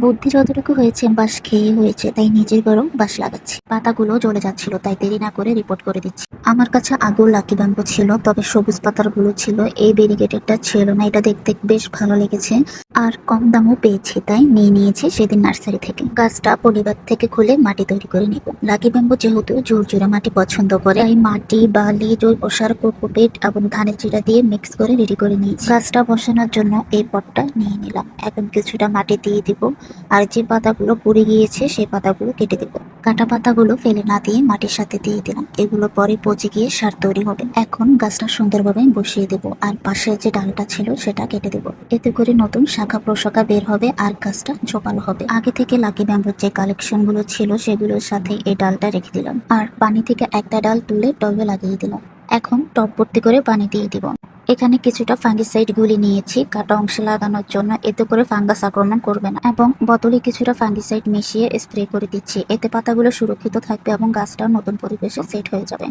বুদ্ধি যতটুকু হয়েছে বাঁশ খেয়ে হয়েছে, তাই নিজের ঘরেও বাঁশ লাগাচ্ছি। পাতাগুলো জ্বলে যাচ্ছিল, তাই দেরি না করে রিপোর্ট করে দিচ্ছি। আমার কাছে আগেও লাকি ব্যাম্বু ছিল, তবে সবুজ পাতার গুলো ছিল, এই ভেরিগেটেডটা ছিল না। এটা দেখতে বেশ ভালো লেগেছে আর কম দামও পেয়েছি, তাই নিয়ে নিয়েছি সেদিন নার্সারি থেকে। গাছটা পলিব্যাগ থেকে খুলে মাটি তৈরি করে নিব। লাকি ব্যাম্বু যেহেতু ঝুরঝুরে মাটি পছন্দ করে, তাই মাটি, বালি, জৈব সার, কোকোপিট এবং ধানের চিরা দিয়ে মিক্স করে রেডি করে নিয়েছি। গাছটা বসানোর জন্য এই পটটা নিয়ে নিলাম। এখন কিছুটা মাটি দিয়ে দিব, আর যে পাতাগুলো পুড়ে গিয়েছে সেই পাতাগুলো কেটে দেবো। কাটা পাতাগুলো ফেলে না দিয়ে মাটির সাথে দিয়ে দিলাম। এগুলো পরে পচে গিয়ে সার তৈরি হবে। এখন গাছটা সুন্দরভাবে বসিয়ে দেবো, আর পাশে যে ডালটা ছিল সেটা কেটে দেবো। এতে করে নতুন শাখা প্রশাখা বের হবে আর গাছটা ঝোপালো হবে। আগে থেকে লাকি ব্যাম্বুর যে কালেকশন গুলো ছিল সেগুলোর সাথে এই ডালটা রেখে দিলাম, আর পানি থেকে একটা ডাল তুলে টবে লাগিয়ে দিলাম। এখন টব ভর্তি করে পানি দিয়ে দিব। এখানে কিছুটা ফাঙ্গিসাইড গুলি নিয়েছি কাটা অংশে লাগানোর জন্য, এতে করে ফাঙ্গাস আক্রমণ করবে না, এবং বোতলে কিছুটা ফাঙ্গিসাইড মিশিয়ে স্প্রে করে দিচ্ছি। এতে পাতাগুলো সুরক্ষিত থাকবে এবং গাছটা নতুন পরিবেশে সেট হয়ে যাবে।